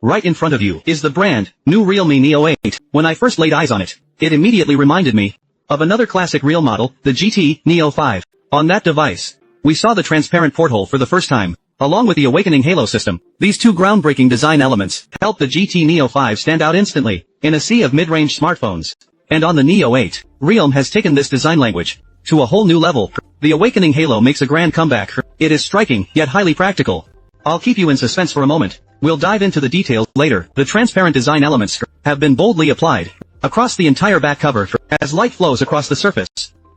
Right in front of you is the brand new realme Neo8. When I first laid eyes on it, it immediately reminded me of another classic Real model, the GT Neo5. On that device, we saw the transparent porthole for the first time, along with the awakening halo system. These two groundbreaking design elements helped the GT Neo5 stand out instantly in a sea of mid-range smartphones. And on the Neo8, Realme has taken this design language to a whole new level. The awakening halo makes a grand comeback. It is striking, yet highly practical. I'll keep you in suspense for a moment. We'll dive into the details later. The transparent design elements have been boldly applied across the entire back cover as light flows across the surface.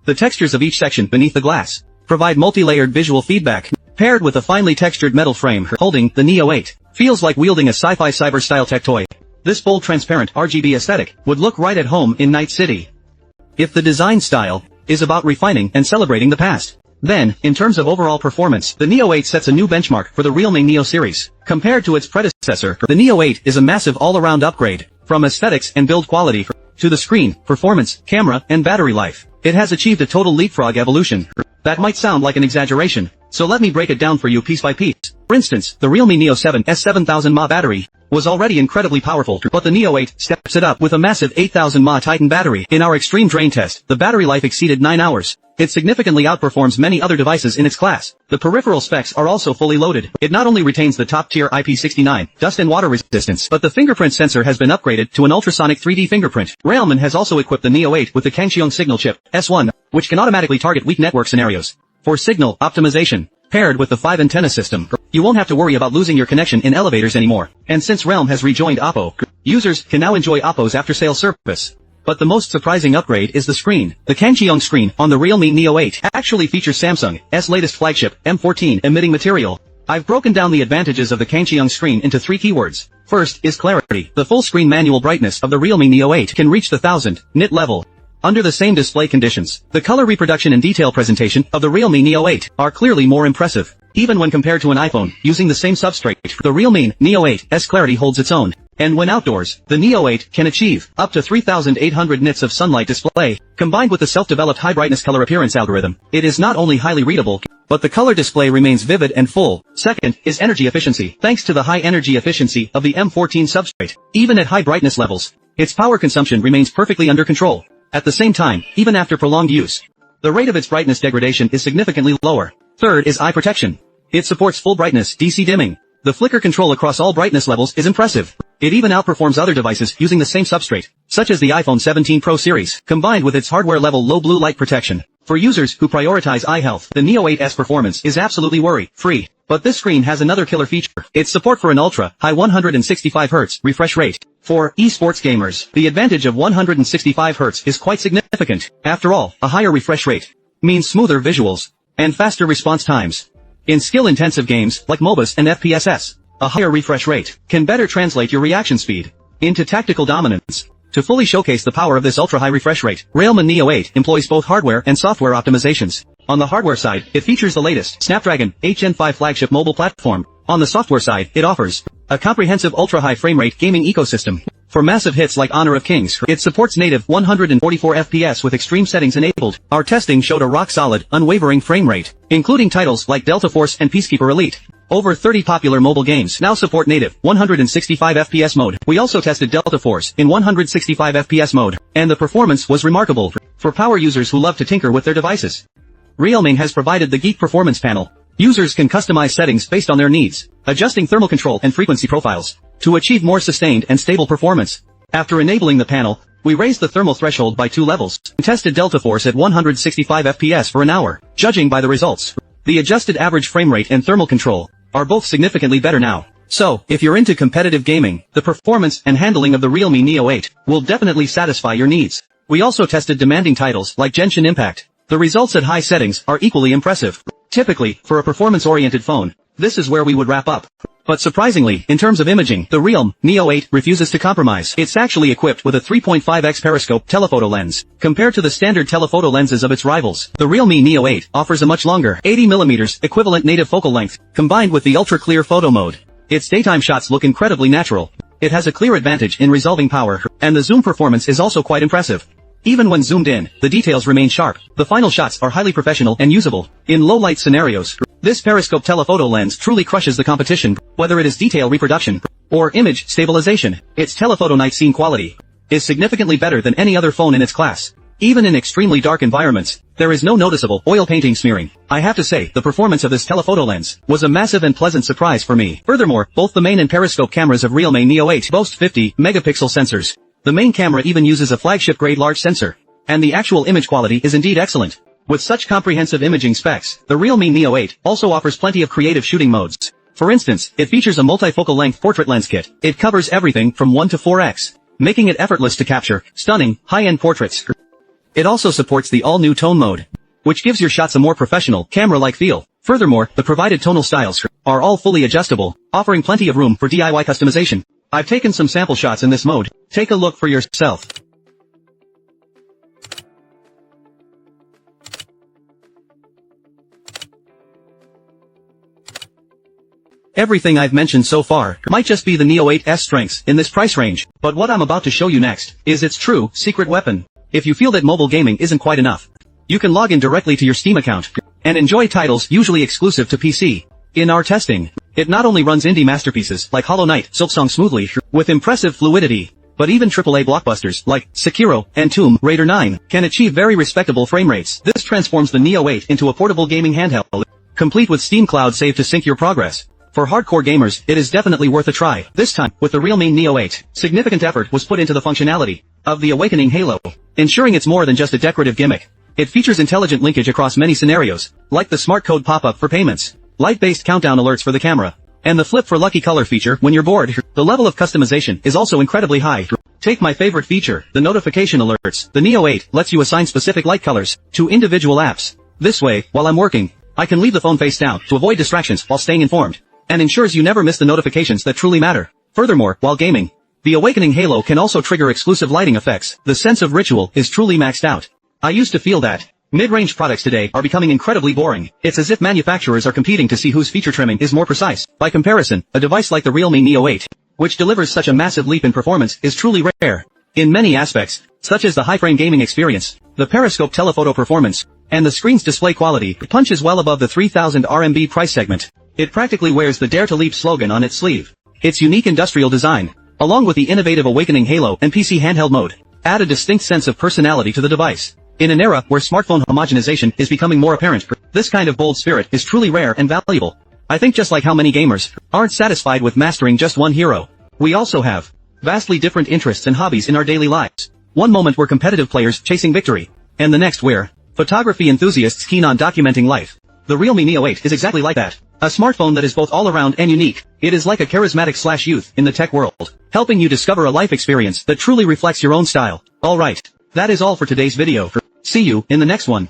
The textures of each section beneath the glass provide multi-layered visual feedback, paired with a finely textured metal frame holding the Neo8. Feels like wielding a sci-fi cyber-style tech toy. This bold transparent RGB aesthetic would look right at home in Night City. If the design style is about refining and celebrating the past, then, in terms of overall performance, the Neo8 sets a new benchmark for the Realme Neo series. Compared to its predecessor, the Neo8 is a massive all-around upgrade, from aesthetics and build quality to the screen, performance, camera, and battery life. It has achieved a total leapfrog evolution. That might sound like an exaggeration, so let me break it down for you piece by piece. For instance, the Realme Neo 7's 7000 mAh battery was already incredibly powerful, but the Neo8 steps it up with a massive 8000 mAh Titan battery. In our extreme drain test, the battery life exceeded 9 hours. It significantly outperforms many other devices in its class. The peripheral specs are also fully loaded. It not only retains the top-tier IP69 dust and water resistance, but the fingerprint sensor has been upgraded to an ultrasonic 3D fingerprint. Realme has also equipped the Neo8 with the Kangxiong signal chip, S1, which can automatically target weak network scenarios for signal optimization. Paired with the 5 antenna system, you won't have to worry about losing your connection in elevators anymore. And since Realme has rejoined Oppo, users can now enjoy Oppo's after-sales service. But the most surprising upgrade is the screen. The Kangxiong screen on the Realme Neo8 actually features Samsung's latest flagship, M14 emitting material. I've broken down the advantages of the Kangxiong screen into 3 keywords. First is clarity. The full-screen manual brightness of the Realme Neo8 can reach the 1000 nit level under the same display conditions. The color reproduction and detail presentation of the Realme Neo8 are clearly more impressive. Even when compared to an iPhone using the same substrate, the Realme Neo8's clarity holds its own. And when outdoors, the Neo8 can achieve up to 3800 nits of sunlight display. Combined with the self-developed high brightness color appearance algorithm, it is not only highly readable, but the color display remains vivid and full. Second is energy efficiency. Thanks to the high energy efficiency of the M14 substrate, even at high brightness levels, its power consumption remains perfectly under control. At the same time, even after prolonged use, the rate of its brightness degradation is significantly lower. Third is eye protection. It supports full brightness DC dimming. The flicker control across all brightness levels is impressive. It even outperforms other devices using the same substrate, such as the iPhone 17 Pro series, combined with its hardware-level low blue light protection. For users who prioritize eye health, the Neo8's performance is absolutely worry-free. But this screen has another killer feature. Its support for an ultra-high 165Hz refresh rate. For esports gamers, the advantage of 165Hz is quite significant. After all, a higher refresh rate means smoother visuals and faster response times. In skill-intensive games like MOBAs and FPSs, a higher refresh rate can better translate your reaction speed into tactical dominance. To fully showcase the power of this ultra-high refresh rate, Realme Neo8 employs both hardware and software optimizations. On the hardware side, it features the latest Snapdragon 8 Gen 5 flagship mobile platform. On the software side, it offers a comprehensive ultra-high frame rate gaming ecosystem. For massive hits like Honor of Kings, it supports native 144 FPS with extreme settings enabled. Our testing showed a rock-solid, unwavering frame rate, including titles like Delta Force and Peacekeeper Elite. Over 30 popular mobile games now support native 165 FPS mode. We also tested Delta Force in 165 FPS mode, and the performance was remarkable for power users who love to tinker with their devices. Realme has provided the Geek Performance Panel. Users can customize settings based on their needs, adjusting thermal control and frequency profiles to achieve more sustained and stable performance. After enabling the panel, we raised the thermal threshold by 2 levels and tested Delta Force at 165 FPS for an hour. Judging by the results, the adjusted average frame rate and thermal control are both significantly better now. So, if you're into competitive gaming, the performance and handling of the Realme Neo8 will definitely satisfy your needs. We also tested demanding titles like Genshin Impact. The results at high settings are equally impressive. Typically, for a performance-oriented phone, this is where we would wrap up. But surprisingly, in terms of imaging, the Realme Neo8 refuses to compromise. It's actually equipped with a 3.5x Periscope telephoto lens. Compared to the standard telephoto lenses of its rivals, the Realme Neo8 offers a much longer 80mm equivalent native focal length, combined with the ultra-clear photo mode. Its daytime shots look incredibly natural. It has a clear advantage in resolving power, and the zoom performance is also quite impressive. Even when zoomed in, the details remain sharp. The final shots are highly professional and usable. In low-light scenarios, this Periscope telephoto lens truly crushes the competition, whether it is detail reproduction or image stabilization. Its telephoto night scene quality is significantly better than any other phone in its class. Even in extremely dark environments, there is no noticeable oil painting smearing. I have to say, the performance of this telephoto lens was a massive and pleasant surprise for me. Furthermore, both the main and periscope cameras of realme Neo8 boast 50 megapixel sensors. The main camera even uses a flagship-grade large sensor, and the actual image quality is indeed excellent. With such comprehensive imaging specs, the realme Neo8 also offers plenty of creative shooting modes. For instance, it features a multifocal length portrait lens kit. It covers everything from 1 to 4x, making it effortless to capture stunning, high-end portraits. It also supports the all-new tone mode, which gives your shots a more professional, camera-like feel. Furthermore, the provided tonal styles are all fully adjustable, offering plenty of room for DIY customization. I've taken some sample shots in this mode. Take a look for yourself. Everything I've mentioned so far might just be the Neo8's strengths in this price range, but what I'm about to show you next is its true secret weapon. If you feel that mobile gaming isn't quite enough, you can log in directly to your Steam account and enjoy titles usually exclusive to PC. In our testing, it not only runs indie masterpieces like Hollow Knight, Silksong smoothly with impressive fluidity, but even AAA blockbusters like Sekiro and Tomb Raider 9 can achieve very respectable frame rates. This transforms the Neo8 into a portable gaming handheld, complete with Steam Cloud Save to sync your progress. For hardcore gamers, it is definitely worth a try. This time, with the realme Neo8, significant effort was put into the functionality of the Awakening Halo, ensuring it's more than just a decorative gimmick. It features intelligent linkage across many scenarios, like the smart code pop-up for payments, light-based countdown alerts for the camera, and the flip for lucky color feature when you're bored. The level of customization is also incredibly high. Take my favorite feature, the notification alerts. The Neo8 lets you assign specific light colors to individual apps. This way, while I'm working, I can leave the phone face down to avoid distractions while staying informed, and ensures you never miss the notifications that truly matter. Furthermore, while gaming, the Awakening Halo can also trigger exclusive lighting effects. The sense of ritual is truly maxed out. I used to feel that mid-range products today are becoming incredibly boring. It's as if manufacturers are competing to see whose feature trimming is more precise. By comparison, a device like the realme Neo8, which delivers such a massive leap in performance, is truly rare. In many aspects, such as the high-frame gaming experience, the periscope telephoto performance, and the screen's display quality, it punches well above the 3000 RMB price segment. It practically wears the Dare to Leap slogan on its sleeve. Its unique industrial design, along with the innovative Awakening Halo and PC handheld mode, add a distinct sense of personality to the device. In an era where smartphone homogenization is becoming more apparent, this kind of bold spirit is truly rare and valuable. I think just like how many gamers aren't satisfied with mastering just one hero, we also have vastly different interests and hobbies in our daily lives. One moment we're competitive players chasing victory, and the next we're photography enthusiasts keen on documenting life. The realme Neo8 is exactly like that. A smartphone that is both all-around and unique. It is like a charismatic youth in the tech world, helping you discover a life experience that truly reflects your own style. Alright, that is all for today's video. See you in the next one.